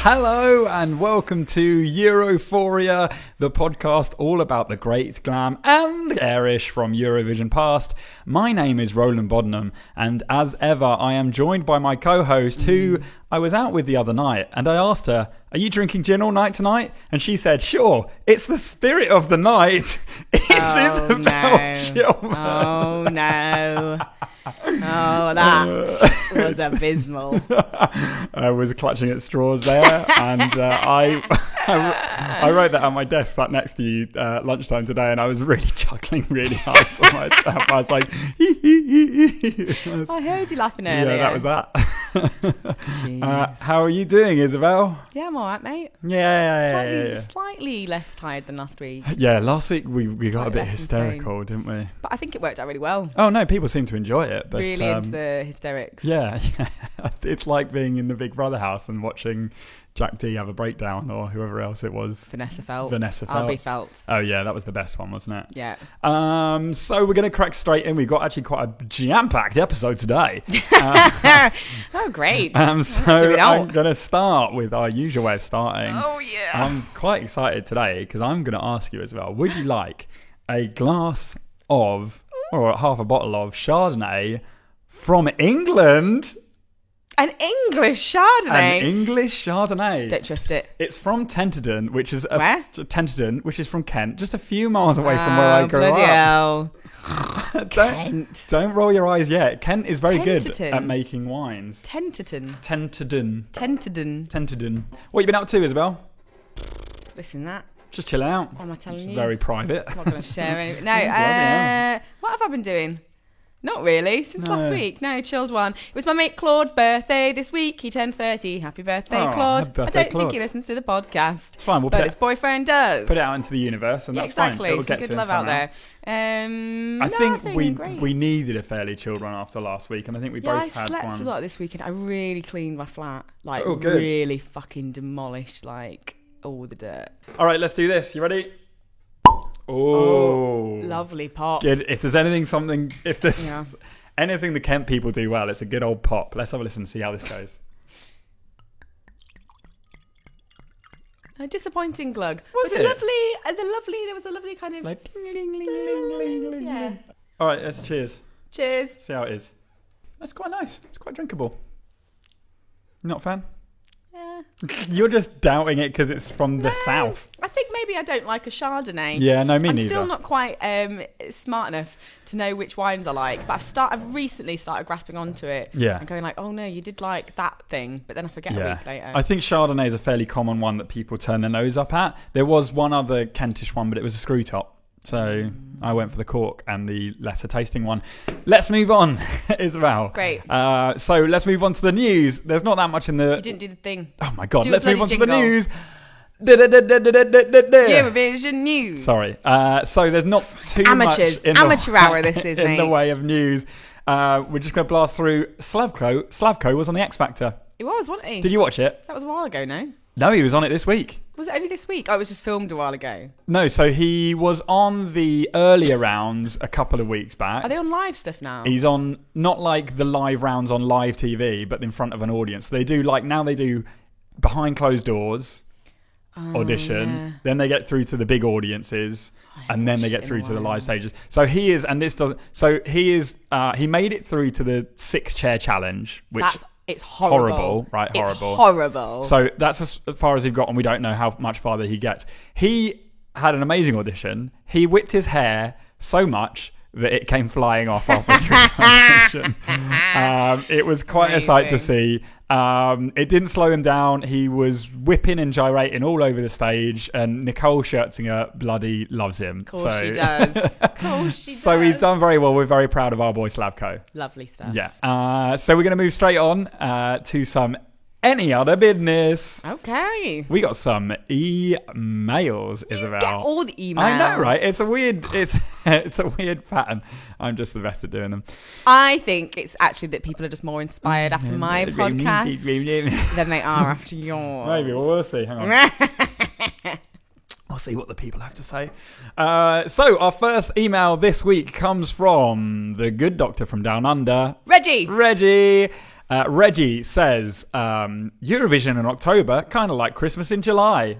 Hello and welcome to Europhoria, the podcast all about the great glam and garish from Eurovision past. My name is Roland Boddenham, and as ever I am joined by my co-host who I was out with the other night, and I asked her, are you drinking gin all night tonight? And she said, sure, it's the spirit of the night. It's Isabel Schillman. Oh no. Oh, that was abysmal. I was clutching at straws there, and I wrote that on my desk, sat next to you lunchtime today, and I was really chuckling really hard to myself. I was like, I heard you laughing earlier. Yeah, that was that. How are you doing, Isabel? Yeah, I'm all right, mate. Yeah. Slightly less tired than last week. Yeah, last week we got a bit hysterical, insane. didn't we? But I think it worked out really well. Oh no, people seem to enjoy it. But, really into the hysterics. Yeah. It's like being in the Big Brother house and watching Jack D have a breakdown, or whoever else it was. Vanessa Feltz. Albie Feltz. Oh yeah, that was the best one, wasn't it? Yeah. So we're going to crack straight in. We've got actually quite a jam-packed episode today. Oh, great. So I'm going to start with our usual way of starting. Oh, yeah. I'm quite excited today because I'm going to ask you as well, would you like a glass of, or half a bottle of Chardonnay from England? An English Chardonnay? An English Chardonnay. Don't trust it. It's from Tenterden, which is Where? Tenterden, which is from Kent, just a few miles away from where I grew bloody up. Hell. Kent. Don't roll your eyes yet. Kent is very good Tenterden. at making wines. Tenterden. What have you been up to, Isabel? Listen, that. Just chill out. What am I telling It's you? very private. I'm not going to share anything. No, Bloody hell. what have I been doing? Not really, since No. last week. No, chilled one. It was my mate Claude's birthday this week. He turned 30. Happy birthday, Oh, Claude. happy birthday, I don't Claude. think he listens to the podcast. It's fine. We'll But put his boyfriend does. it out into the universe, and Yeah, that's exactly. fine. It'll Some get good to him love out somehow. there. I think great. we needed a fairly chilled one after last week, and I think we Yeah, both I had slept one. a lot this weekend. I really cleaned my flat. Like, Oh, good. really fucking demolished, like, all the dirt. All right, let's do this. You ready? Oh, lovely pop. Good. If there's anything Yeah. anything the Kent people do well, it's a good old pop. Let's have a listen and see how this goes. A disappointing glug. Was But it? there was a lovely kind of... Like, ling, ling, ling, ling, ling, ling. Yeah. All right, let's cheers. Cheers. See how it is. That's quite nice. It's quite drinkable. Not a fan? Yeah. You're just doubting it because it's from the south. I think maybe I don't like a Chardonnay. Yeah, no, me I'm neither. still not quite smart enough to know which wines I like, but I've recently started grasping onto it. Yeah. And going like, oh no, you did like that thing, but then I forget a week later. I think Chardonnay is a fairly common one that people turn their nose up at. There was one other Kentish one, but it was a screw top. So I went for the cork and the lesser tasting one. Let's move on, Isabel. Great. So let's move on to the news. There's not that much in the... You didn't do the thing. Oh my God. Do a Let's move on bloody to the jingle. news. Eurovision news. Sorry. So there's not too Amateurs. much in Amateur the, hour this is, in the mate. way of news. We're just going to blast through Slavko. Slavko was on the X Factor. It was, wasn't he? Did you watch it? That was a while ago, no? No, he was on it this week. Was it only this week? Oh, it was just filmed a while ago. No, so he was on the earlier rounds a couple of weeks back. Are they on live stuff now? He's on, not like the live rounds on live TV, but in front of an audience. They do behind closed doors audition. Yeah. Then they get through to the big audiences, and then they get through to the live stages. So he is, and this doesn't. So he is. He made it through to the 6-chair challenge, which It's horrible. horrible, right? Horrible. It's horrible. So that's as far as he's got, and we don't know how much farther he gets. He had an amazing audition. He whipped his hair so much that it came flying off halfway through the audition. It was quite a sight to see. It didn't slow him down. He was whipping and gyrating all over the stage, and Nicole Scherzinger bloody loves him. Of course she does. Of course she does. So he's done very well. We're very proud of our boy Slavko. Lovely stuff. Yeah. So we're going to move straight on to some any other business. Okay. We got some emails, Isabel. Get all the emails. I know, right? It's a weird pattern. I'm just the best at doing them. I think it's actually that people are just more inspired after my podcast than they are after yours. Maybe. Well, we'll see. Hang on. We'll see what the people have to say. So our first email this week comes from the good doctor from Down Under, Reggie. Reggie says, Eurovision in October, kind of like Christmas in July.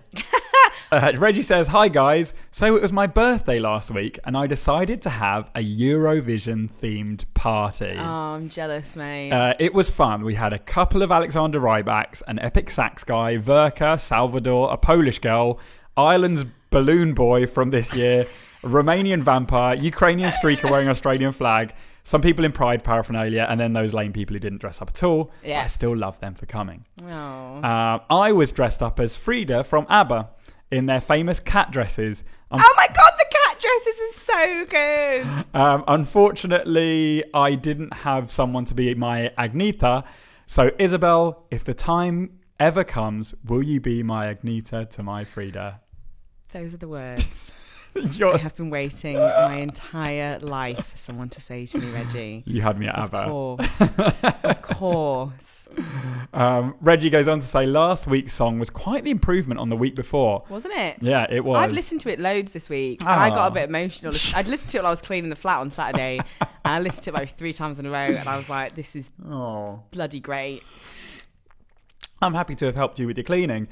Reggie says, hi guys, so it was my birthday last week and I decided to have a Eurovision themed party. Oh, I'm jealous, mate. It was fun. We had a couple of Alexander Rybaks, an epic sax guy, Verka, Salvador, a Polish girl, Ireland's balloon boy from this year, a Romanian vampire, Ukrainian streaker wearing Australian flag, some people in Pride paraphernalia, and then those lame people who didn't dress up at all. Yeah. I still love them for coming. Oh. I was dressed up as Frida from ABBA in their famous cat dresses. Oh my God, the cat dresses is so good. Unfortunately, I didn't have someone to be my Agneta. So, Isabel, if the time ever comes, will you be my Agneta to my Frida? Those are the words I have been waiting my entire life for someone to say to me, Reggie. You had me at ABBA. Of course. Reggie goes on to say last week's song was quite the improvement on the week before. Wasn't it? Yeah, it was. I've listened to it loads this week and I got a bit emotional. I'd listened to it while I was cleaning the flat on Saturday and I listened to it like 3 times in a row and I was like, this is bloody great. I'm happy to have helped you with your cleaning.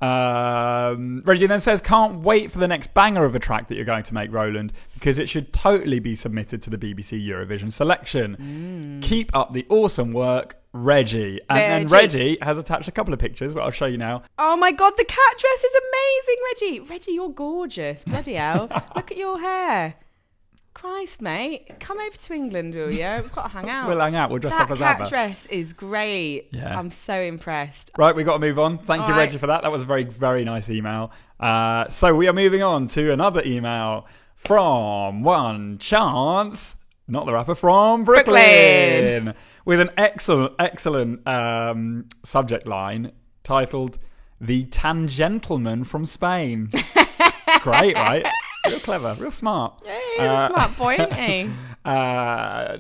Reggie then says, can't wait for the next banger of a track that you're going to make, Roland, because it should totally be submitted to the BBC Eurovision selection. Keep up the awesome work, Reggie. And then Reggie has attached a couple of pictures, but I'll show you now. Oh my God, the cat dress is amazing, Reggie. Reggie, you're gorgeous. Bloody hell. Look at your hair. Christ, mate. Come over to England, will you? We've got to hang out. We'll hang out. We'll dress up as ABBA. That cat dress is great. Yeah. I'm so impressed. Right, we've got to move on. Thank you, Reggie, for that. That was a very, very nice email. So we are moving on to another email from one Chance, not the rapper, from Brooklyn. With an excellent subject line titled, The Tangentleman from Spain. Great, right? Real clever, real smart. Yeah, he's a smart boy, isn't he?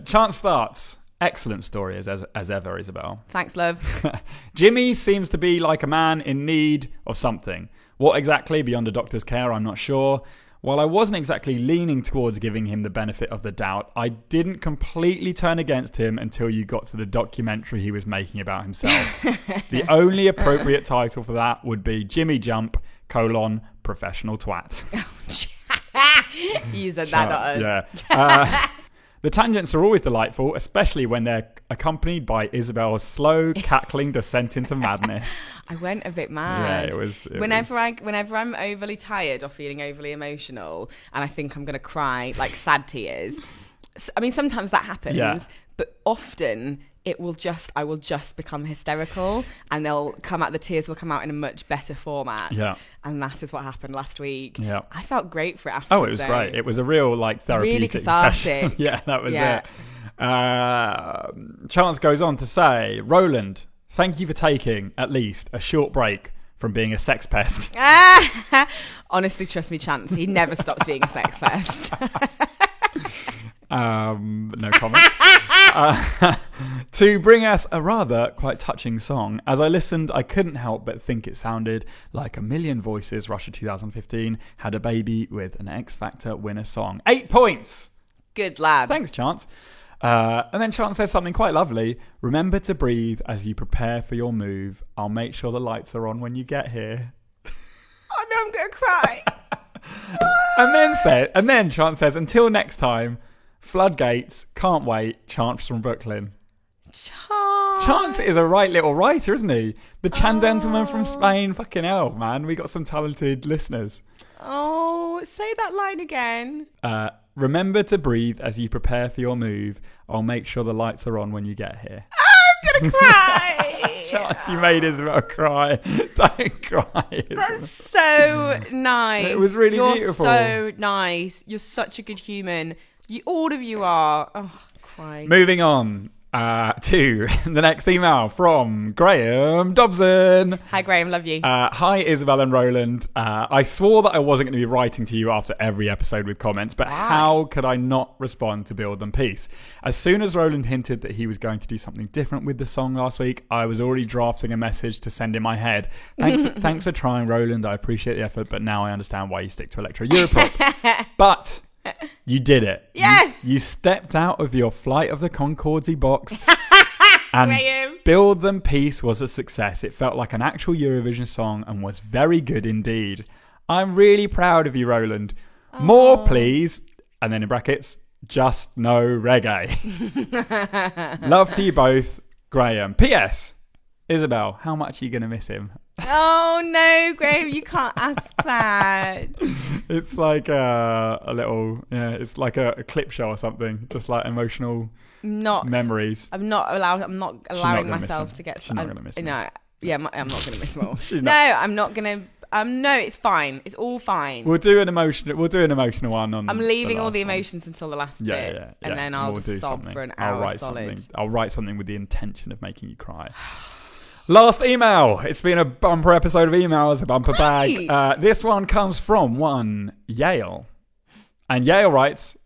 Chance starts. Excellent story as ever, Isabel. Thanks, love. Jimmy seems to be like a man in need of something. What exactly, beyond a doctor's care, I'm not sure. While I wasn't exactly leaning towards giving him the benefit of the doubt, I didn't completely turn against him until you got to the documentary he was making about himself. The only appropriate title for that would be Jimmy Jump, professional twat. You said that, not us. Yeah. The tangents are always delightful, especially when they're accompanied by Isabel's slow, cackling descent into madness. I went a bit mad. Yeah, it was. Whenever I'm overly tired or feeling overly emotional, and I think I'm going to cry, like sad tears. I mean, sometimes that happens, but often I will just become hysterical, and the tears will come out in a much better format. Yeah. And that is what happened last week. Yeah. I felt great for it afterwards. Oh, it was great. It was a real therapeutic session. Yeah, that was it. Chance goes on to say, Roland, thank you for taking at least a short break from being a sex pest. Honestly, trust me, Chance, he never stops being a sex pest. No comment. To bring us a rather quite touching song. As I listened, I couldn't help but think it sounded like A Million Voices, Russia 2015, had a baby with an X Factor winner song. 8 points! Good lad. Thanks, Chance. And then Chance says something quite lovely. Remember to breathe as you prepare for your move. I'll make sure the lights are on when you get here. Oh no, I'm going to cry. And then Chance says, until next time, floodgates, can't wait, Chance from Brooklyn. Chance is a right little writer, isn't he? The Gentleman from Spain. Fucking hell, man. We got some talented listeners. Oh, say that line again. Remember to breathe as you prepare for your move. I'll make sure the lights are on when you get here. I'm going to cry. Chance, you made Isabel cry. Don't cry, Isabel. That's so nice. It was really beautiful. You're so nice. You're such a good human. All of you are. Oh, Christ. Moving on to the next email from Graham Dobson. Hi, Graham. Love you. Hi, Isabel and Roland. I swore that I wasn't going to be writing to you after every episode with comments, but how could I not respond to Build and Peace? As soon as Roland hinted that he was going to do something different with the song last week, I was already drafting a message to send in my head. Thanks for trying, Roland. I appreciate the effort, but now I understand why you stick to Electro Europop. But you did it. Yes. You stepped out of your Flight of the Conchords box And Graham. Build Them Peace was a success. It felt like an actual Eurovision song and was very good indeed. I'm really proud of you, Roland. More, please. And then in brackets, just no reggae. Love to you both, Graham. P.S. Isabel, how much are you going to miss him? Oh no, Graham, you can't ask that. It's like a little, it's like a clip show or something. Just like emotional memories. I'm not allowing myself to get. She's not going to miss me. No, yeah, I'm not going to miss more. No, I'm not going to. No, it's fine. It's all fine. We'll do an emotional one on. I'm leaving the all the one. emotions until the last bit, and then I'll just sob for an hour solid. I'll write something with the intention of making you cry. Last email. It's been a bumper episode of emails, a bumper bag. This one comes from one Yale. And Yale writes,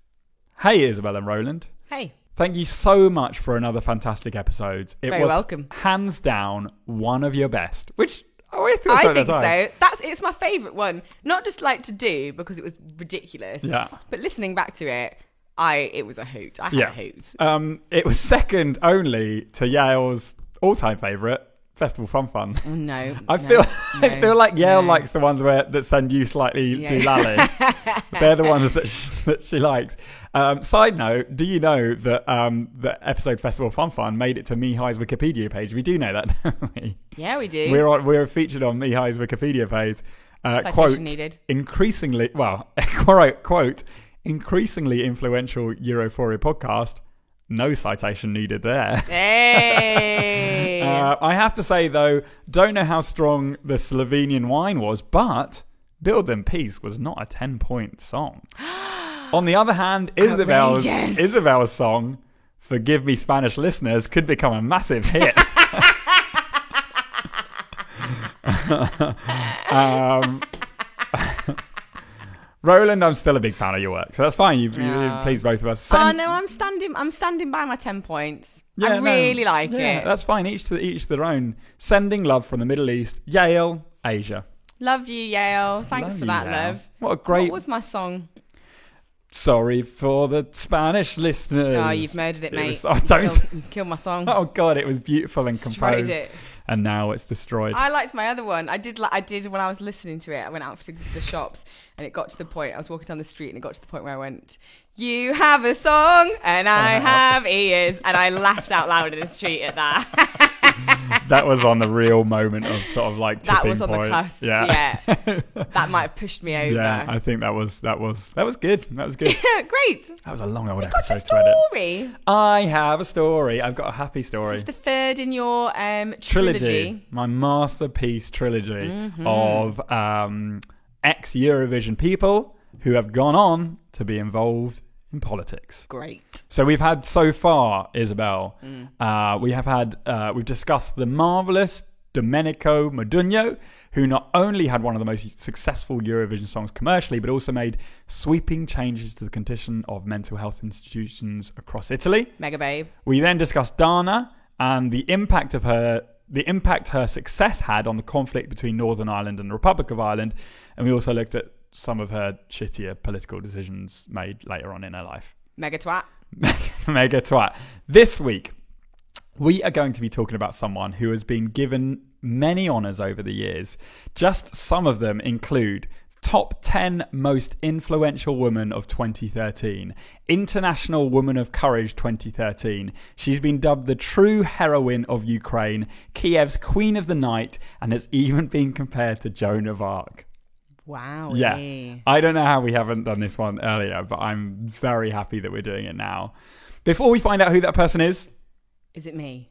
"Hey, Isabel and Roland. Hey. Thank you so much for another fantastic episode. It Very was welcome. Hands down one of your best." Which I think so. It's my favourite one. Not just like to do because it was ridiculous. Yeah. But listening back to it, it was a hoot. I had a hoot. It was second only to Yale's all-time favourite, Festival Fun. No, I feel like Yale likes the ones that send you slightly doolally. They're the ones that she likes. Side note: do you know that the episode Festival Fun made it to Mihai's Wikipedia page? We do know that, don't we? Yeah, we do. We're featured on Mihai's Wikipedia page. Quote needed. Increasingly influential Europhoria podcast. No citation needed there. Hey! I have to say, though, don't know how strong the Slovenian wine was, but Build Them Peace was not a 10-point song. On the other hand, Isabel's song, Forgive Me Spanish Listeners, could become a massive hit. Roland, I'm still a big fan of your work, so that's fine. You please both of us. No, I'm standing by my 10 points. I really like it. That's fine. Each to their own. Sending love from the Middle East, Yale, Asia. Love you, Yale. Thanks for that, love. What a great. What was my song? Sorry for the Spanish listeners. Oh, you've murdered it, mate. Kill my song. Oh God, it was beautiful and composed. It. And now it's destroyed. I liked my other one. I did when I was listening to it. I went out to the shops, and it got to the point. I was walking down the street, and it got to the point where I went, "You have a song, and I have ears," and I laughed out loud in the street at that. That was on the real moment of sort of like tipping that was on point. The cusp. Yeah. That might have pushed me over. Yeah, I think that was good. That was good. Yeah, great. That was a long old Got episode a to story. edit. I have a story. I've got a happy story. This is the third in your trilogy. My masterpiece trilogy of ex-Eurovision people who have gone on to be involved in politics. Great. So we've had so far, Isabel, we've discussed the marvellous Domenico Modugno, who not only had one of the most successful Eurovision songs commercially, but also made sweeping changes to the condition of mental health institutions across Italy. Mega babe. We then discussed Dana and the impact her success had on the conflict between Northern Ireland and the Republic of Ireland. And we also looked at some of her shittier political decisions made later on in her life. Mega twat. Mega twat. This week, we are going to be talking about someone who has been given many honours over the years. Just some of them include Top 10 Most Influential Woman of 2013, International Woman of Courage 2013. She's been dubbed the true heroine of Ukraine, Kiev's Queen of the Night, and has even been compared to Joan of Arc. Wow. Yeah. I don't know how we haven't done this one earlier, but I'm very happy that we're doing it now. Before we find out who that person is it me?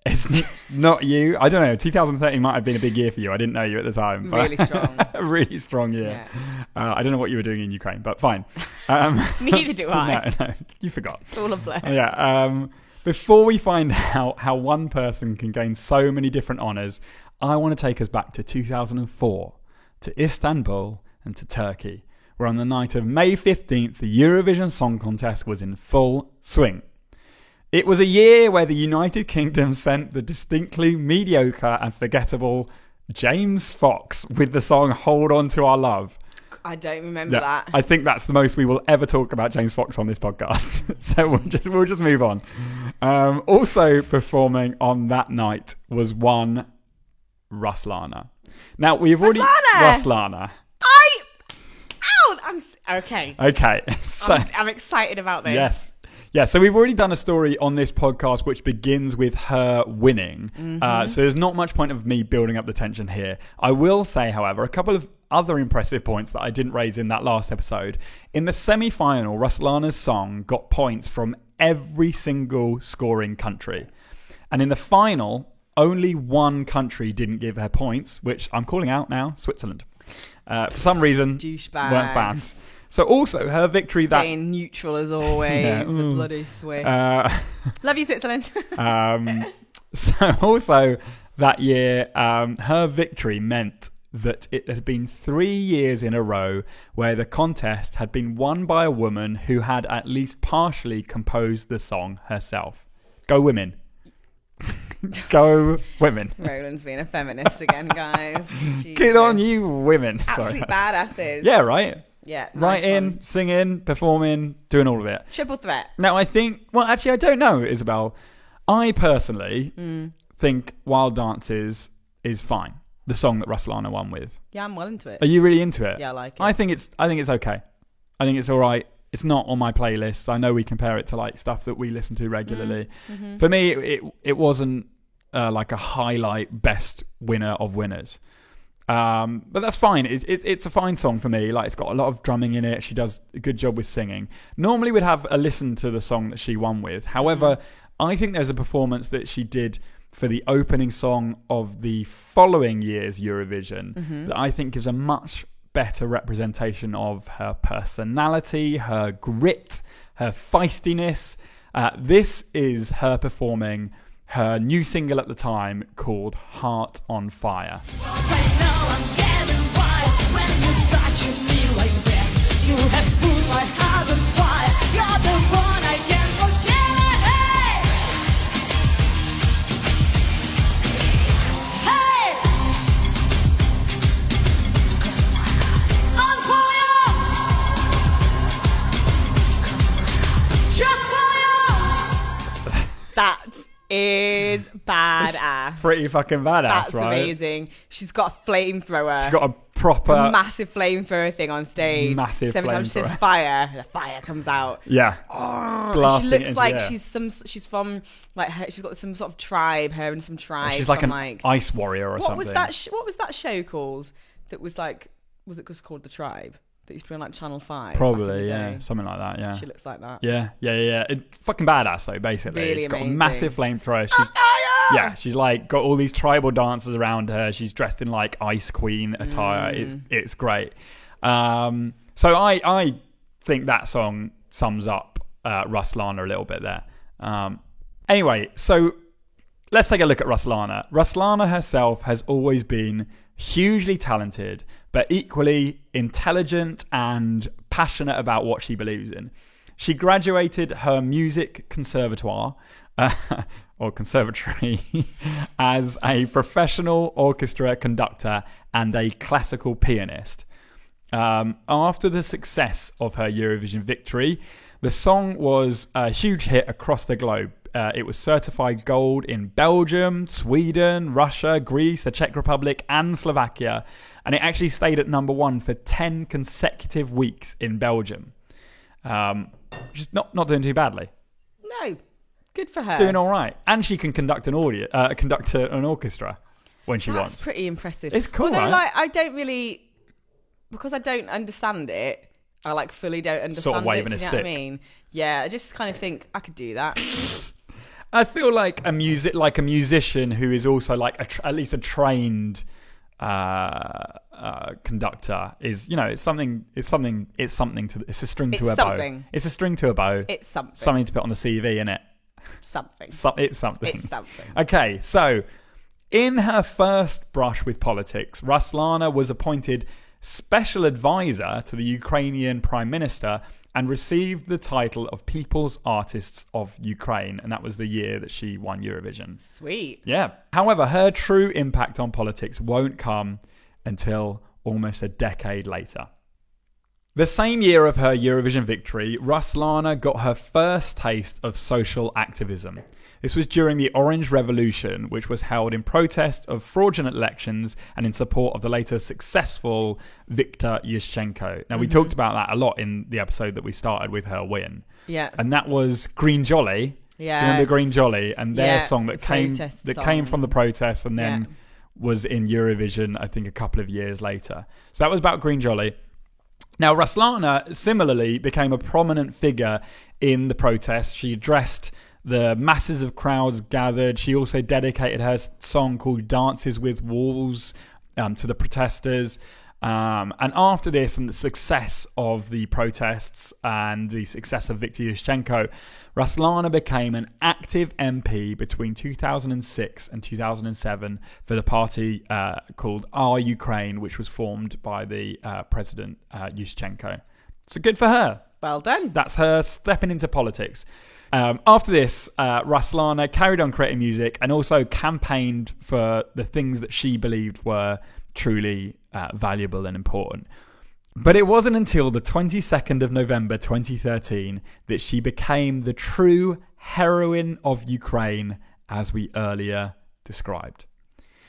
It's not you. I don't know. 2013 might have been a big year for you. I didn't know you at the time. But really strong. Really strong year. Yeah. I don't know what you were doing in Ukraine, but fine. Neither do I. No, you forgot. It's all a blur. Yeah. Before we find out how one person can gain so many different honours, I want to take us back to 2004. To Istanbul and to Turkey, where on the night of May 15th, the Eurovision Song Contest was in full swing. It was a year where the United Kingdom sent the distinctly mediocre and forgettable James Fox with the song Hold On To Our Love. I don't remember that. I think that's the most we will ever talk about James Fox on this podcast. So we'll just move on. Also performing on that night was one Ruslana. Now we've already Ruslana. Okay. Okay. So, I'm excited about this. Yes. Yeah, so we've already done a story on this podcast which begins with her winning. So there's not much point of me building up the tension here. I will say, however, a couple of other impressive points that I didn't raise in that last episode. In the semi-final, Ruslana's song got points from every single scoring country. And in the final, only one country didn't give her points, which I'm calling out now, Switzerland. For some reason, douchebags. Weren't fans. So also her victory Staying neutral as always. The bloody Swiss. Love you, Switzerland. So also that year, her victory meant that it had been 3 years in a row where the contest had been won by a woman who had at least partially composed the song herself. Go women. Go women. Roland's being a feminist again, guys. Good on you, women. Absolute badasses. Yeah, right? Yeah. Nice Writing, one. singing, performing, doing all of it. Triple threat. Now, I think... Well, actually, I don't know, Isabel. I personally think Wild Dances is fine. The song that Ruslana won with. Yeah, I'm well into it. Are you really into it? Yeah, I like it. I think it's okay. I think it's all right. It's not on my playlist. I know we compare it to like stuff that we listen to regularly. For me, it wasn't like a highlight best winner of winners. But that's fine. It's a fine song for me. Like, it's got a lot of drumming in it. She does a good job with singing. Normally we'd have a listen to the song that she won with. However, I think there's a performance that she did for the opening song of the following year's Eurovision that I think gives a much better representation of her personality, her grit, her feistiness. This is her performing her new single at the time called Heart on Fire. That is badass. It's pretty fucking badass, That's right? amazing. She's got a flamethrower. She's got a proper... massive flamethrower thing on stage. Massive so every time she says flamethrower. fire, the fire comes out. Yeah. She looks like she's she's from like she's got some sort of tribe. Her and some tribe. she's like from, an ice warrior or something. What was that show called? That was like, was it just called The Tribe? That used to be on like Channel 5. Probably, yeah, something like that. Yeah, she looks like that. Yeah. Fucking badass though. Basically, Really she's got a amazing. massive flamethrower. She's like got all these tribal dancers around her. She's dressed in like Ice Queen attire. It's great. So I think that song sums up Ruslana a little bit there. Anyway, so let's take a look at Ruslana. Ruslana herself has always been hugely talented, but equally intelligent and passionate about what she believes in. She graduated her music conservatoire or conservatory as a professional orchestra conductor and a classical pianist. After the success of her Eurovision victory, the song was a huge hit across the globe. It was certified gold in Belgium, Sweden, Russia, Greece, the Czech Republic, and Slovakia. And it actually stayed at number 1 for 10 consecutive weeks in Belgium. Just not doing too badly. No, good for her. Doing all right. And she can conduct an orchestra when she wants. That's pretty impressive. It's cool, Although, right? like, I don't really, because I don't understand it, I like fully don't understand Sort of waving it. a Do you know stick. what I mean? Yeah, I just kind of think I could do that. I feel like a musician who is also like at least a trained conductor is, it's a string to a bow. It's a string to a bow. It's something. Something to put on the CV, innit? Something. It's something. It's something. Okay, so in her first brush with politics, Ruslana was appointed special advisor to the Ukrainian Prime Minister and received the title of People's Artists of Ukraine. And that was the year that she won Eurovision. Sweet. Yeah. However, her true impact on politics won't come until almost a decade later. The same year of her Eurovision victory, Ruslana got her first taste of social activism. This was during the Orange Revolution, which was held in protest of fraudulent elections and in support of the later successful Viktor Yushchenko. Now, we talked about that a lot in the episode that we started with her win. Yeah. And that was Green Jolly. Yeah. Do you remember Green Jolly? And their song that came from the protests and then was in Eurovision, I think, a couple of years later. So that was about Green Jolly. Now, Ruslana similarly became a prominent figure in the protests. She addressed the masses of crowds gathered. She also dedicated her song called Dances with Wolves to the protesters. And after this and the success of the protests and the success of Viktor Yushchenko, Ruslana became an active MP between 2006 and 2007 for the party called Our Ukraine, which was formed by the President Yushchenko. So good for her. Well done. That's her stepping into politics. After this, Ruslana carried on creating music and also campaigned for the things that she believed were truly valuable and important. But it wasn't until the 22nd of November 2013 that she became the true heroine of Ukraine, as we earlier described.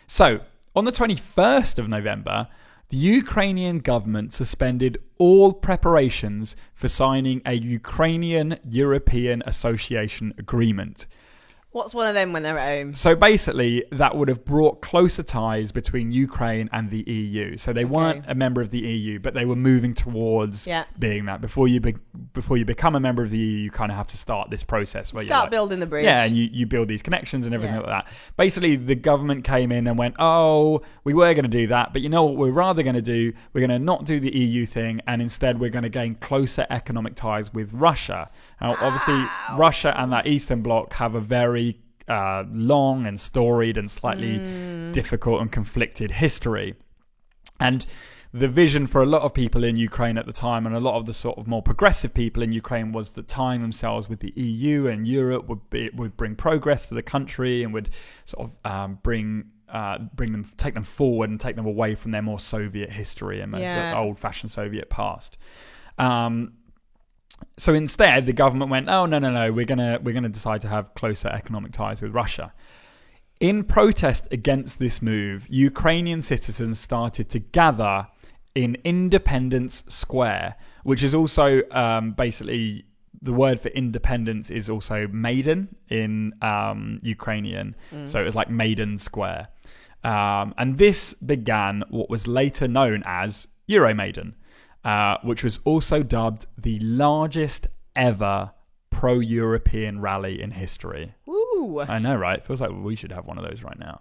So, on the 21st of November, the Ukrainian government suspended all preparations for signing a Ukrainian-European Association Agreement. What's one of them when they're at home? So basically, that would have brought closer ties between Ukraine and the EU. So they weren't a member of the EU, but they were moving towards being that. Before you become a member of the EU, you kind of have to start this process where you building the bridge. Yeah, and you build these connections and everything like that. Basically, the government came in and went, oh, we were going to do that, but you know what we're rather going to do? We're going to not do the EU thing, and instead we're going to gain closer economic ties with Russia. Now, obviously, Russia and that Eastern Bloc have a very long and storied and slightly difficult and conflicted history. And the vision for a lot of people in Ukraine at the time, and a lot of the sort of more progressive people in Ukraine, was that tying themselves with the EU and Europe would bring progress to the country and would sort of take them forward and take them away from their more Soviet history and old-fashioned Soviet past. So instead, the government went, oh, no, we're gonna decide to have closer economic ties with Russia. In protest against this move, Ukrainian citizens started to gather in Independence Square, which is also basically the word for independence is also Maidan in Ukrainian. So it was like Maidan Square. And this began what was later known as Euromaidan. Which was also dubbed the largest ever pro-European rally in history. Ooh. I know, right? It feels like we should have one of those right now.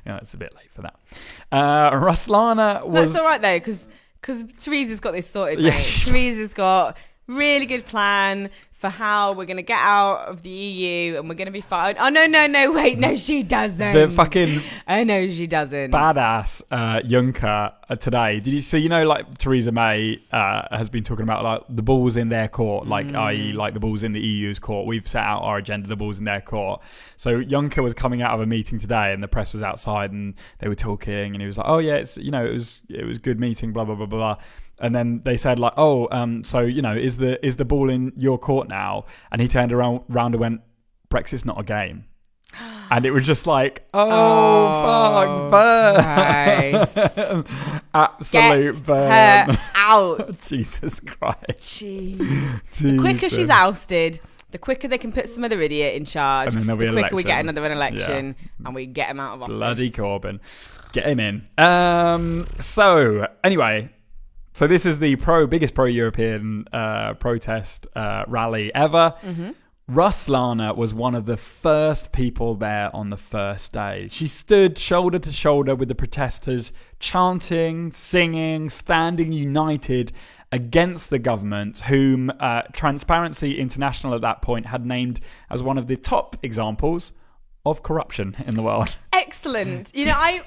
It's a bit late for that. Ruslana was... That's all right, though, because Theresa's got this sorted, mate. Thesa's got really good plan for how we're going to get out of the EU and we're going to be fine. Oh, no, wait, no, she doesn't. The fucking... I know she doesn't. Badass Juncker today. Did you see, like Theresa May has been talking about like the ball's in their court, like i.e. like the ball's in the EU's court. We've set out our agenda, the ball's in their court. So Juncker was coming out of a meeting today and the press was outside and they were talking and he was like, oh yeah, it's, it was good meeting, blah, blah, blah, blah. And then they said like, oh, so, is the ball in your court now? And he turned around and went, Brexit's not a game. And it was just like, fuck, burn. Absolute burn. Her out. Jesus Christ. Jeez. The quicker she's ousted, the quicker they can put some other idiot in charge. And then there'll be the quicker we get another election and we get him out of office. Bloody Corbyn. Get him in. So, anyway... So this is the biggest pro-European protest rally ever. Ruslana was one of the first people there on the first day. She stood shoulder to shoulder with the protesters, chanting, singing, standing united against the government, whom Transparency International at that point had named as one of the top examples of corruption in the world. Excellent. I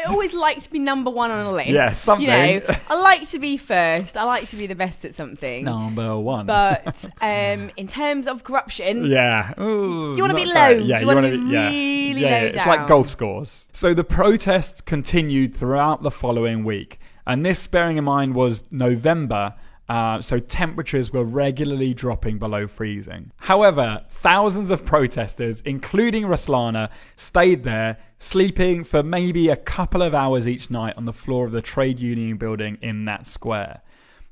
always like to be number one on a list. Yeah, something. I like to be first. I like to be the best at something. Number one. But in terms of corruption, you want to be low. Yeah, you want to be really low down. It's like golf scores. So the protests continued throughout the following week. And this, bearing in mind, was November, so temperatures were regularly dropping below freezing. However, thousands of protesters, including Ruslana, stayed there, sleeping for maybe a couple of hours each night on the floor of the trade union building in that square.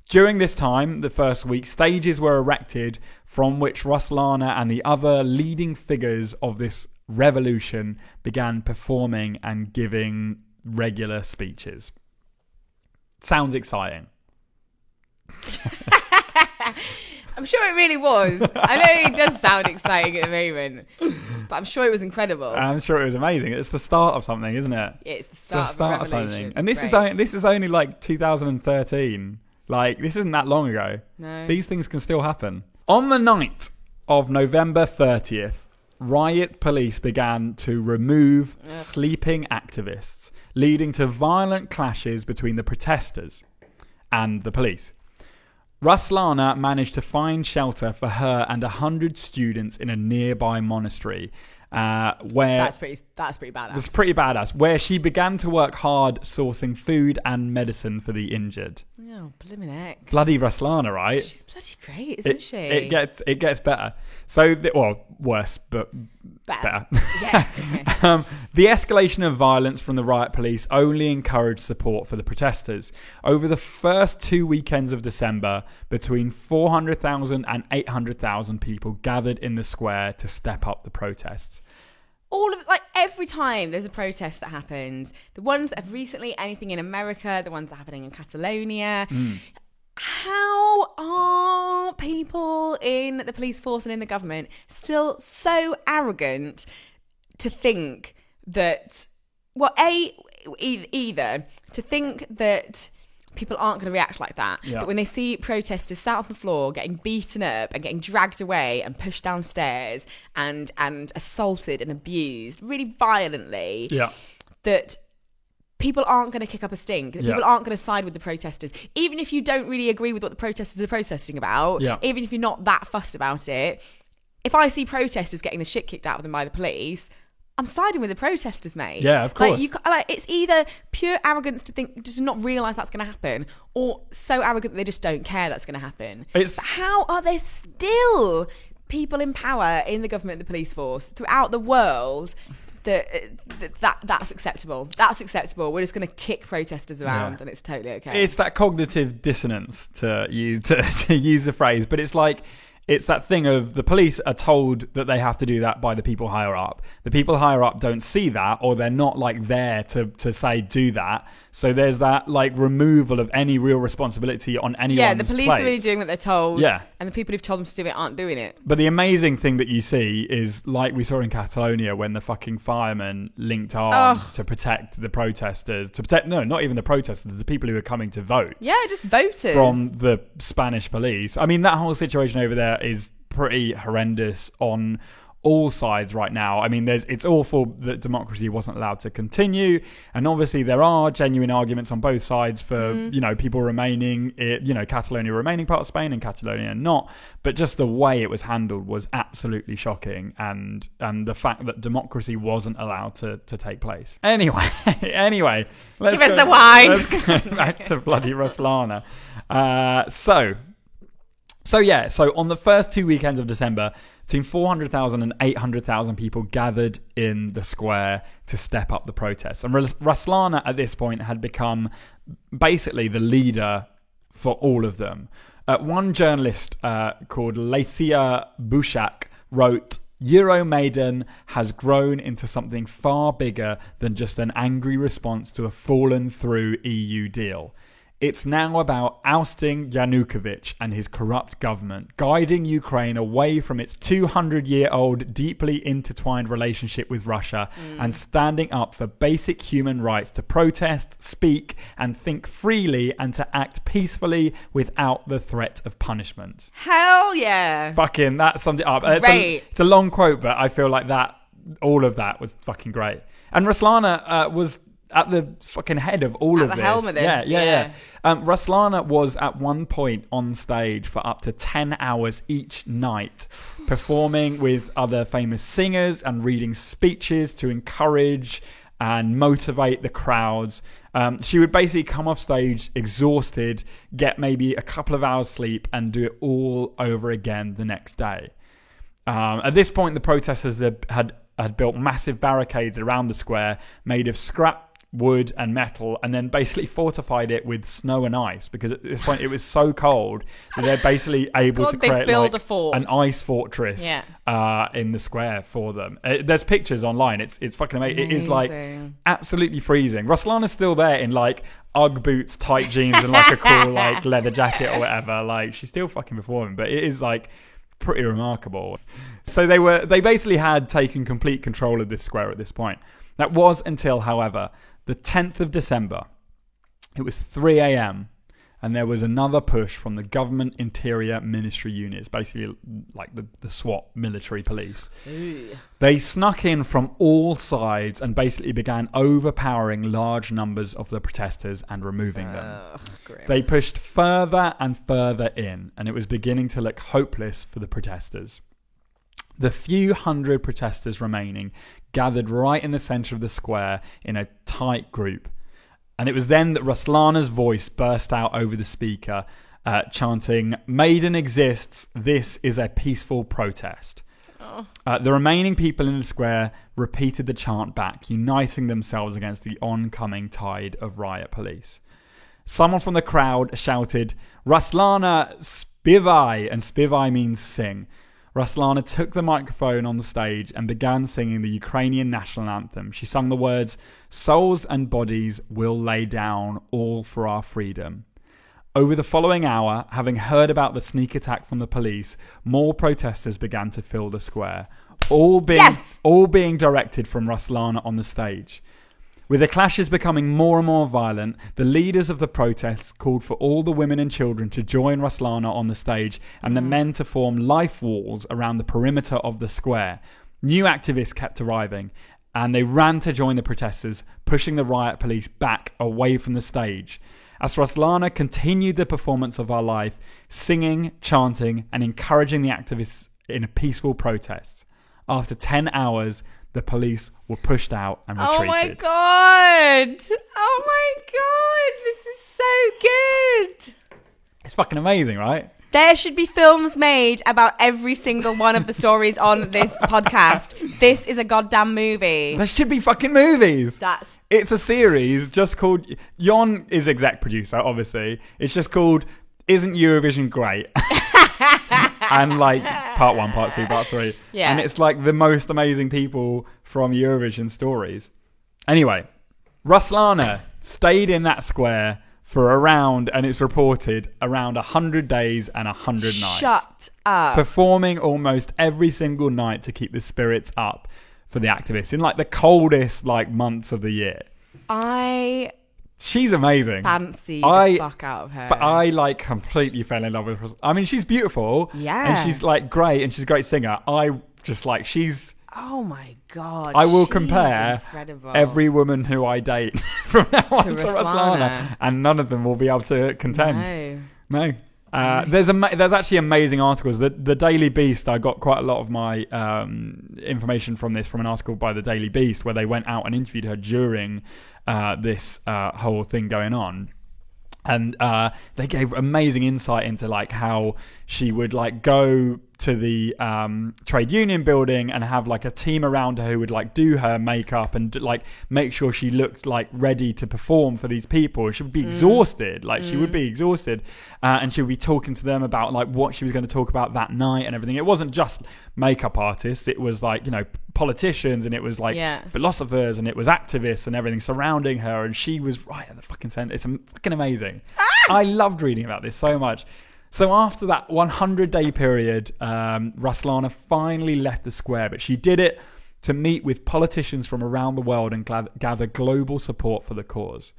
During this time, the first week, stages were erected from which Ruslana and the other leading figures of this revolution began performing and giving regular speeches. Sounds exciting. I'm sure it really was. I know it does sound exciting at the moment, but I'm sure it was incredible. I'm sure it was amazing. It's the start of something, isn't it? It's the start of a revolution. Something. And this is only like 2013. Like, this isn't that long ago. No. These things can still happen. On the night of November 30th, riot police began to remove sleeping activists, leading to violent clashes between the protesters and the police. Ruslana managed to find shelter for her and 100 students in a nearby monastery, where that's pretty badass. It's pretty badass. Where she began to work hard sourcing food and medicine for the injured. Oh, blimmin' heck. Bloody Ruslana, right? She's bloody great, isn't she? It gets better. So, worse, but better. Yeah. The escalation of violence from the riot police only encouraged support for the protesters. Over the first 2 weekends of December, between 400,000 and 800,000 people gathered in the square to step up the protests. Every time there's a protest that happens, the ones that have recently, anything in America, the ones that are happening in Catalonia, how are people in the police force and in the government still so arrogant to think that, either to think that people aren't going to react like that. Yeah. But when they see protesters sat on the floor getting beaten up and getting dragged away and pushed downstairs and assaulted and abused really violently, that people aren't going to kick up a stink. That people aren't going to side with the protesters. Even if you don't really agree with what the protesters are protesting about, even if you're not that fussed about it, if I see protesters getting the shit kicked out of them by the police, I'm siding with the protesters, mate. Yeah, of course. It's either pure arrogance to think, just not realise that's going to happen, or so arrogant that they just don't care that's going to happen. But how are there still people in power in the government, the police force, throughout the world that's acceptable? That's acceptable. We're just going to kick protesters around, and it's totally okay. It's that cognitive dissonance, to use the phrase, but it's like, it's that thing of the police are told that they have to do that by the people higher up. The people higher up don't see that, or they're not there to say do that. So there's that removal of any real responsibility on anyone's Yeah, the police plate. are really doing what they're told. Yeah. And the people who've told them to do it aren't doing it. But the amazing thing that you see is, like we saw in Catalonia, when the fucking firemen linked arms to protect the protesters, not even the protesters, the people who were coming to vote. Yeah, just voters. From the Spanish police. I mean, that whole situation over there is pretty horrendous on all sides right now. I mean, it's awful that democracy wasn't allowed to continue, and obviously there are genuine arguments on both sides for people remaining, Catalonia remaining part of Spain and Catalonia not. But just the way it was handled was absolutely shocking, and the fact that democracy wasn't allowed to take place. Anyway, Give us the wine. Let's go back to bloody Ruslana. So on the first 2 weekends of December, between 400,000 and 800,000 people gathered in the square to step up the protests. And Ruslana at this point had become basically the leader for all of them. One journalist called Lacia Bushak wrote, "Euromaidan has grown into something far bigger than just an angry response to a fallen through EU deal. It's now about ousting Yanukovych and his corrupt government, guiding Ukraine away from its 200-year-old deeply intertwined relationship with Russia, and standing up for basic human rights to protest, speak, and think freely, and to act peacefully without the threat of punishment." Hell yeah. Fucking, that summed it up. It's a long quote, but I feel like all of that was fucking great. And Ruslana was at the fucking head of all of this. At the helm of this. Yeah. Ruslana was at one point on stage for up to 10 hours each night, performing with other famous singers and reading speeches to encourage and motivate the crowds. She would basically come off stage exhausted, get maybe a couple of hours sleep, and do it all over again the next day. At this point, the protesters had built massive barricades around the square made of scrap wood and metal, and then basically fortified it with snow and ice, because at this point it was so cold that they're basically able to create like an ice fortress in the square for them. There's pictures online. It's fucking amazing. It is like absolutely freezing. Ruslana's still there in like Ugg boots, tight jeans, and like a cool like leather jacket or whatever. Like, she's still fucking performing, but it is like pretty remarkable. So they basically had taken complete control of this square at this point. That was until, however, the 10th of December. It was 3 a.m. and there was another push from the Government Interior Ministry units, basically like the SWAT military police. Ooh. They snuck in from all sides and basically began overpowering large numbers of the protesters and removing them. They pushed further and further in, and it was beginning to look hopeless for the protesters. The few hundred protesters remaining gathered right in the centre of the square in a tight group. And it was then that Ruslana's voice burst out over the speaker, chanting, "Maiden exists, this is a peaceful protest." Oh. The remaining people in the square repeated the chant back, uniting themselves against the oncoming tide of riot police. Someone from the crowd shouted, "Ruslana, spivai," and spivai means sing. Ruslana took the microphone on the stage and began singing the Ukrainian national anthem. She sung the words, "Souls and bodies will lay down, all for our freedom." Over the following hour, having heard about the sneak attack from the police, more protesters began to fill the square, all being directed from Ruslana on the stage. With the clashes becoming more and more violent, the leaders of the protests called for all the women and children to join Ruslana on the stage and the men to form life walls around the perimeter of the square. New activists kept arriving, and they ran to join the protesters, pushing the riot police back away from the stage. As Ruslana continued the performance of Our Life, singing, chanting, and encouraging the activists in a peaceful protest. After 10 hours, the police were pushed out and retreated. Oh my God! Oh my God! This is so good! It's fucking amazing, right? There should be films made about every single one of the stories on this podcast. This is a goddamn movie. There should be fucking movies. It's a series just called... Jon is exec producer, obviously. It's just called Isn't Eurovision Great? And like part 1, part 2, part 3. Yeah. And it's like the most amazing people from Eurovision stories. Anyway, Ruslana stayed in that square for around, and it's reported, around 100 days and 100 nights. Shut up. Performing almost every single night to keep the spirits up for the activists in like the coldest like months of the year. She's amazing. Fancy the fuck out of her. But I like completely fell in love with her. I mean, she's beautiful. Yeah. And she's like great, and she's a great singer. I just like, she's... Oh my God. I will compare every woman who I date from now on to Ruslana, and none of them will be able to contend. No. There's actually amazing articles. The Daily Beast, I got quite a lot of my information from this from an article by the Daily Beast where they went out and interviewed her during this whole thing going on. And they gave amazing insight into like how she would like go to the trade union building and have like a team around her who would like do her makeup and like make sure she looked like ready to perform for these people. She would be exhausted, she would be exhausted, and she would be talking to them about like what she was going to talk about that night and everything. It wasn't just makeup artists, it was like, you know, politicians, and it was like philosophers, and it was activists and everything surrounding her, and she was right at the fucking center. It's fucking amazing. I loved reading about this so much. So after that 100-day period, Ruslana finally left the square, but she did it to meet with politicians from around the world and gather global support for the cause.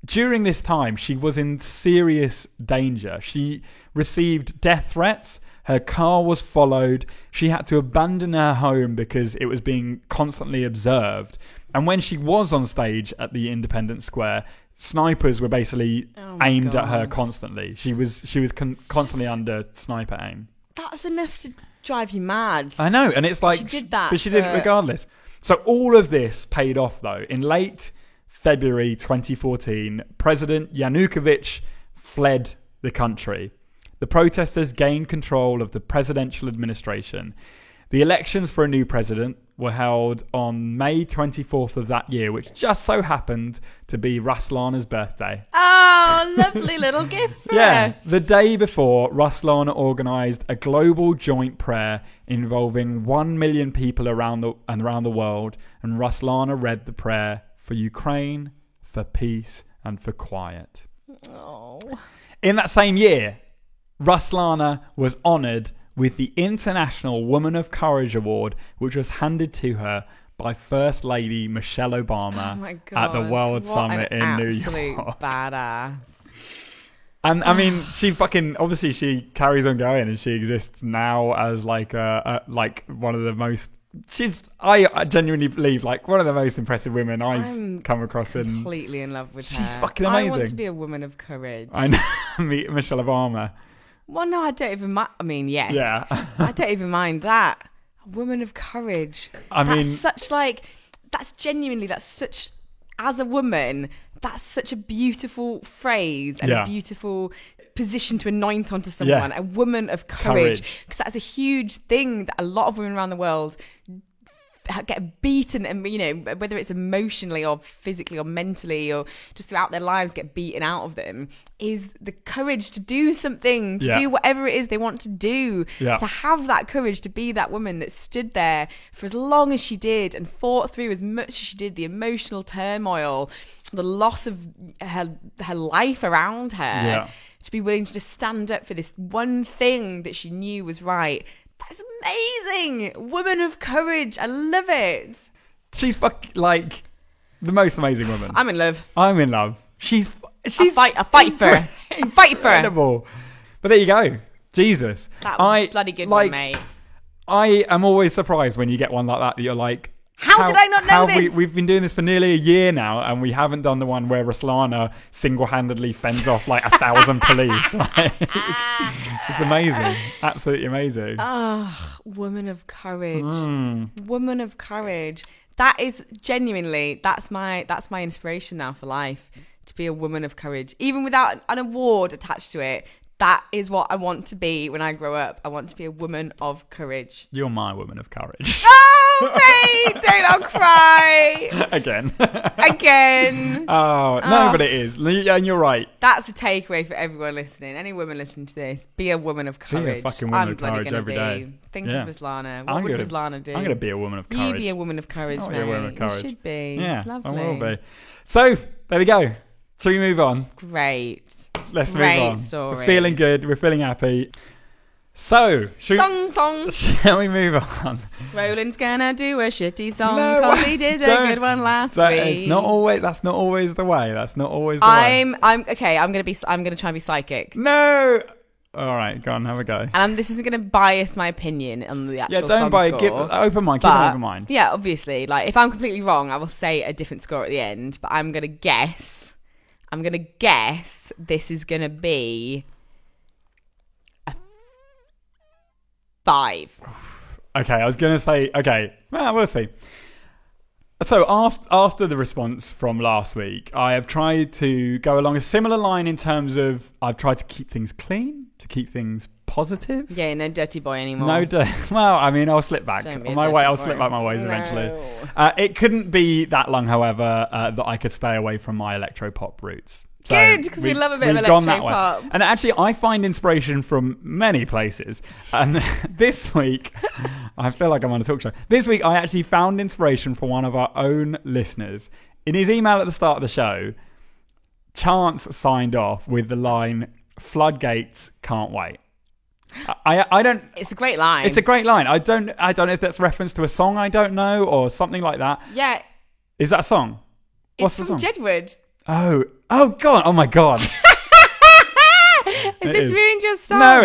During this time, she was in serious danger. She received death threats. Her car was followed. She had to abandon her home because it was being constantly observed. And when she was on stage at the Independence Square, snipers were basically aimed at her constantly. She was constantly under sniper aim. That's enough to drive you mad. I know, and it's like she did that, but she did it regardless. So all of this paid off, though. In late February 2014, President Yanukovych fled the country. The protesters gained control of the presidential administration. The elections for a new president were held on May 24th of that year, which just so happened to be Ruslana's birthday. Oh, lovely little gift for her. The day before, Ruslana organised a global joint prayer involving 1 million people around the world, and Ruslana read the prayer for Ukraine, for peace, and for quiet. Oh. In that same year, Ruslana was honoured with the International Woman of Courage Award, which was handed to her by First Lady Michelle Obama at the World Summit in New York. Absolute badass. And I mean, she carries on going, and she exists now as like one of the most. I genuinely believe like one of the most impressive women I've come across. Completely in love with her. She's fucking amazing. I want to be a woman of courage. I know. Meet Michelle Obama. Well, no, I don't even mind. I mean, yes. Yeah. I don't even mind that. A woman of courage. That's such, as a woman, that's such a beautiful phrase and a beautiful position to anoint onto someone. A woman of courage. Because that's a huge thing that a lot of women around the world get beaten, and you know, whether it's emotionally or physically or mentally or just throughout their lives get beaten out of them, is the courage to do something, to do whatever it is they want to do, to have that courage to be that woman that stood there for as long as she did and fought through as much as she did the emotional turmoil, the loss of her life around her, to be willing to just stand up for this one thing that she knew was right. That's amazing. Woman of courage. I love it. She's like the most amazing woman. I'm in love. I'm in love. She's I fight for her. I fight for her. Incredible. But there you go. Jesus. That was a bloody good one, mate. I am always surprised when you get one like that you're like, How did I not know this? We've been doing this for nearly a year now, and we haven't done the one where Ruslana single-handedly fends off like 1,000 police. It's amazing. Absolutely amazing. Oh, woman of courage. Woman of courage. That is genuinely, that's my inspiration now for life, to be a woman of courage. Even without an award attached to it, that is what I want to be when I grow up. I want to be a woman of courage. You're my woman of courage. Oh, mate, I'll cry. Again. Oh, no, but it is. And you're right. That's a takeaway for everyone listening. Any woman listening to this, be a woman of courage. Be a fucking woman of courage every day. Think of Ruslana. What would Ruslana do? I'm going to be a woman of courage. You be a woman of courage, mate. Be a woman of courage. You should be. Yeah, lovely. I will be. So, there we go. Shall we move on? Great. Let's move on. Great story. We're feeling good. We're feeling happy. So, shall we move on? Roland's gonna do a shitty song because he did a good one last week. That's not always the way. That's not always the way. I'm okay. I'm gonna try and be psychic. No. All right, go on, have a go. And this isn't going to bias my opinion on the actual song don't buy score. Open mind. Keep an open mind. Yeah, obviously. Like, if I'm completely wrong, I will say a different score at the end. But I'm gonna guess this is gonna be a 5. Okay, I was gonna say well, we'll see. So after the response from last week, I have tried to go along a similar line in terms of I've tried to keep things clean, to keep things positive. Yeah, no dirty boy anymore. Well, I mean, I'll slip back on my way. I'll slip back my ways eventually. It couldn't be that long, however, that I could stay away from my electropop roots. So good, because we love a bit of electropop. And actually, I find inspiration from many places. And this week, I feel like I'm on a talk show. This week, I actually found inspiration from one of our own listeners. In his email at the start of the show, Chance signed off with the line, "Floodgates, can't wait." I don't. It's a great line. It's a great line. I don't know if that's reference to a song I don't know or something like that. Yeah. Is that a song? What's the song? It's from Jedward. Oh God! Oh my God! Has this ruined your style? No,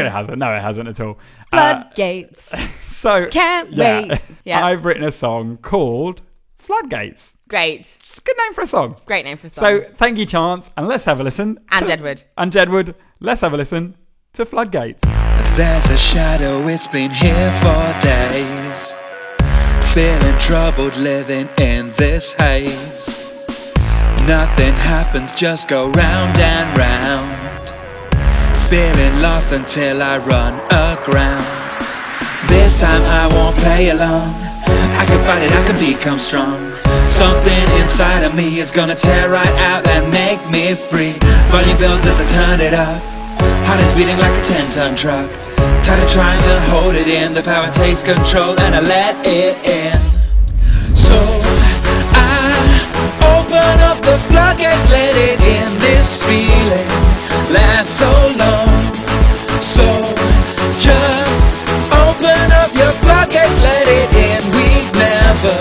it hasn't at all. Floodgates. So can't wait. Yeah. I've written a song called Floodgates. Great. Good name for a song. Great name for a song. So thank you, Chance, and let's have a listen. And Jedward. And Jedward. Let's have a listen to Floodgates. There's a shadow, it's been here for days. Feeling troubled, living in this haze. Nothing happens, just go round and round. Feeling lost until I run aground. This time I won't play along. I can fight it, I can become strong. Something inside of me is gonna tear right out and make me free. Volume builds as I turn it up. Heart is beating like a 10-ton truck. Tired of trying to hold it in. The power takes control and I let it in. So I open up the floodgates, let it in. This feeling lasts so long. So just open up your floodgates, let it in. We've never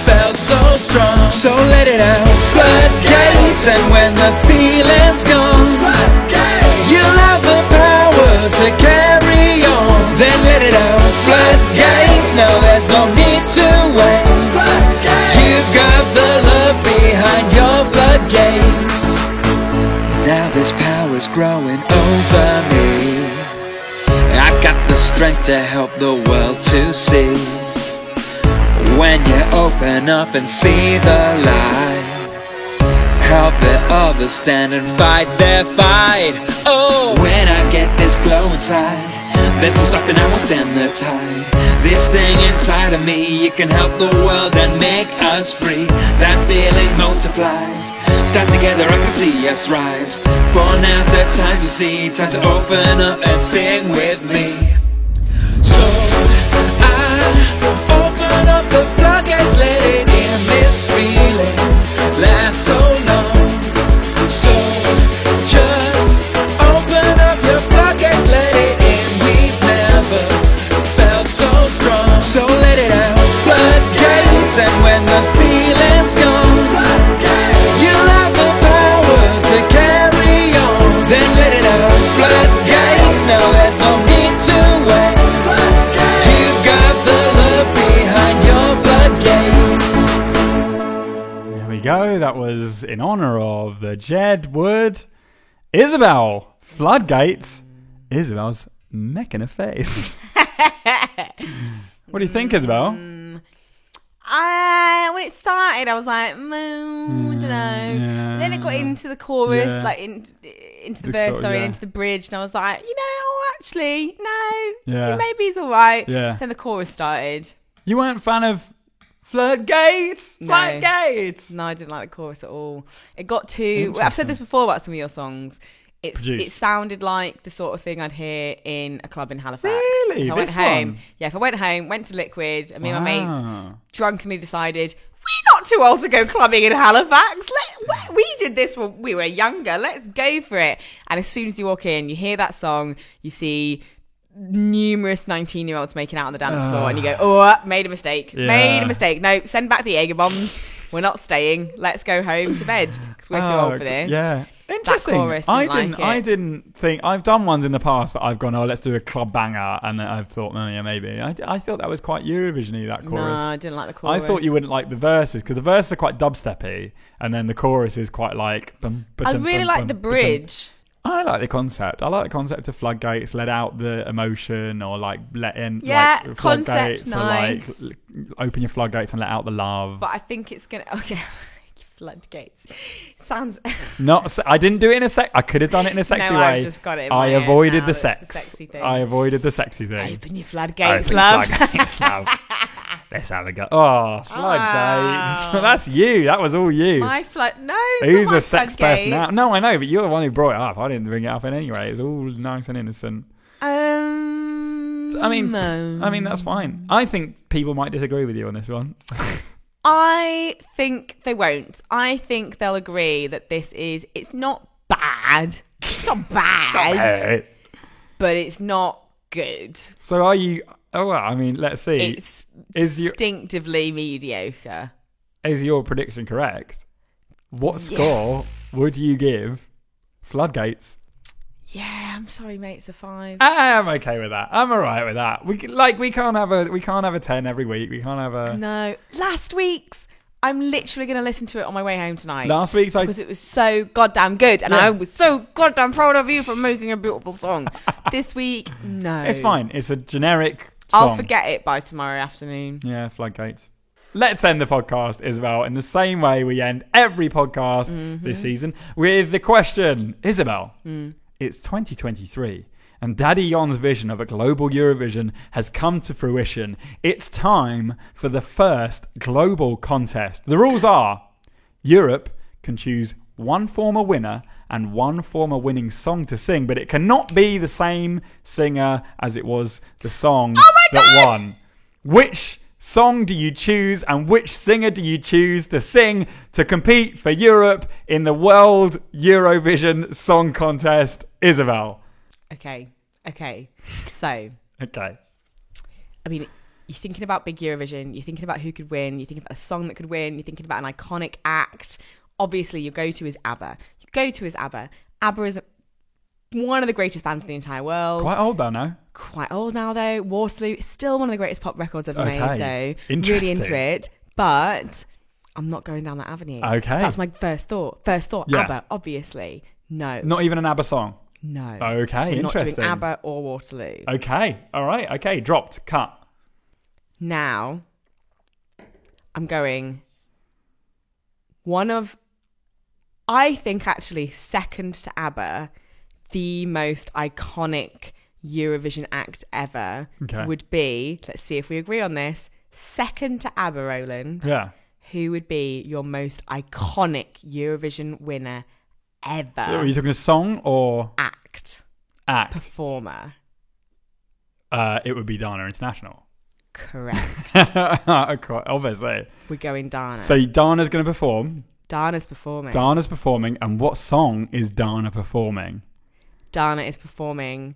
felt so strong. So let it out. Floodgates, and when the feeling's gone, you'll have the power to carry on. Then let it out. Floodgates, no, there's no need to wait. You've got the love behind your floodgates. Now this power's growing over me. I got the strength to help the world to see. When you open up and see the light, help the others stand and fight their fight. Oh, when I get this glow inside, there's no stopping, I won't stand the tide. This thing inside of me, it can help the world and make us free. That feeling multiplies. Stand together, I can see us rise. For now's the time to see, time to open up and sing with me. So I open up the floodgates, let it in. This feeling lasts so long. So just open up your floodgates, let it in. We've never felt so strong. So let it out. Floodgates, and when the feeling's gone, you'll have the power to carry on. Then let it out. Floodgates, now there's no need to wait. You've got the love behind your floodgates. There we go. That was in honour of the Jed Wood Isabel Floodgates. Isabel's making a face. What do you think, Isabel? When it started, I was like, I don't know. And then it got into the chorus, like into the verse, into the bridge, and I was like, actually, no, maybe he's all right. Yeah. Then the chorus started. You weren't a fan of Floodgates? No. Floodgates! No, I didn't like the chorus at all. It got too... I've said this before about some of your songs. It sounded like the sort of thing I'd hear in a club in Halifax. Really? If I went home, if I went home, went to Liquid, and me and my mates drunkenly decided, we're not too old to go clubbing in Halifax. We did this when we were younger. Let's go for it. And as soon as you walk in, you hear that song, you see numerous 19-year-olds making out on the dance floor, and you go, oh, made a mistake. No, send back the Jaeger bombs. We're not staying. Let's go home to bed because we're too old for this. Yeah. Interesting. I didn't think I've done ones in the past that I've gone, let's do a club banger, and I've thought, maybe. I thought that was quite Eurovision-y, that chorus. No, I didn't like the chorus. I thought you wouldn't like the verses because the verses are quite dubsteppy, and then the chorus is quite like. I really like the bridge. I like the concept. I like the concept of floodgates. Let out the emotion, or like let in. Concept nice. Or like open your floodgates and let out the love. But I think it's gonna. Okay. Floodgates sounds I didn't do it in a I could have done it in a sexy way. I just got it in my I avoided the sex. sexy thing. I avoided the sexy thing. Open your floodgates, love. Floodgates, love. Let's have a go. Oh, floodgates. That's you. That was all you. My who's a sex person now? No, I know, but you're the one who brought it up. I didn't bring it up in any way. It was all nice and innocent. I mean, that's fine. I think people might disagree with you on this one. I think they won't. I think they'll agree that it's not bad. It's not bad. But it's not good. So are you... let's see. It's distinctively mediocre. Is your prediction correct? What score would you give Floodgates? Yeah, I'm sorry, mate. It's a 5. I'm okay with that. I'm alright with that. We can't have a 10 every week. We can't have a no. Last week's, I'm literally going to listen to it on my way home tonight. Last week's, because it was so goddamn good, and I was so goddamn proud of you for making a beautiful song. This week, no, it's fine. It's a generic I'll forget it by tomorrow afternoon. Yeah, floodgates. Let's end the podcast, Isabel, in the same way we end every podcast this season, with the question, Isabel, it's 2023, and Daddy Jon's vision of a global Eurovision has come to fruition. It's time for the first global contest. The rules are, Europe can choose one former winner and one former winning song to sing, but it cannot be the same singer as it was the song that won. Which song do you choose, and which singer do you choose to sing to compete for Europe in the World Eurovision Song Contest, Isabel? Okay. So. Okay. I mean, you're thinking about big Eurovision, you're thinking about who could win, you're thinking about a song that could win, you're thinking about an iconic act. Obviously, your go-to is ABBA. ABBA is one of the greatest bands in the entire world. Quite old though now. Quite old now though. Waterloo is still one of the greatest pop records ever made though. Interesting. Really into it. But I'm not going down that avenue. Okay. That's my first thought. Yeah. ABBA, obviously. No. Not even an ABBA song? No. Okay, We're interesting. not doing ABBA or Waterloo. Okay, all right. Okay, dropped, cut. Now, I'm going I think actually second to ABBA, the most iconic Eurovision act ever would be, let's see if we agree on this, second to ABBA, Roland. Yeah. Who would be your most iconic Eurovision winner ever? Are you talking a song or act? Performer. It would be Dana International. Correct. Obviously. We're going Dana. So Dana's going to perform. Dana's performing. And what song is Dana performing? Dana is performing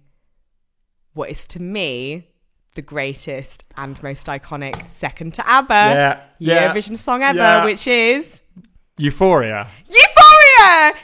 what is to me the greatest and most iconic second to ABBA Eurovision song ever, which is Euphoria.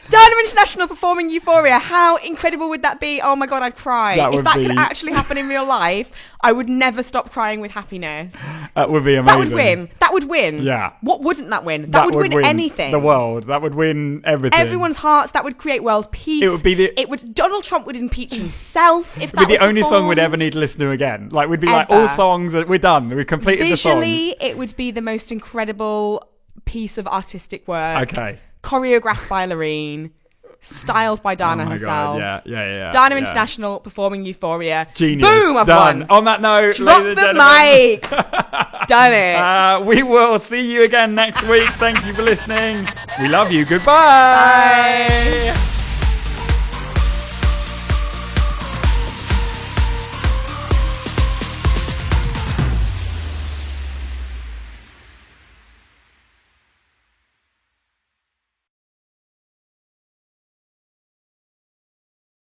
Dana International performing Euphoria. How incredible would that be? Oh my God, I'd cry. If that could actually happen in real life, I would never stop crying with happiness. That would be amazing. That would win. Yeah. What wouldn't that win? That would win anything. The world. That would win everything. Everyone's hearts. That would create world peace. It would. Donald Trump would impeach himself if that was the only performed. song we'd ever need to listen to again. Like, we'd be like, all songs, we're done. We've completed the songs. Visually, it would be the most incredible piece of artistic work. Okay. Choreographed by Loreen. Styled by Dana herself. God. Yeah. Dana International performing Euphoria. Genius. Boom, I've done. won. On that note, drop the mic. Done it. We will see you again next week. Thank you for listening. We love you. Goodbye. Bye.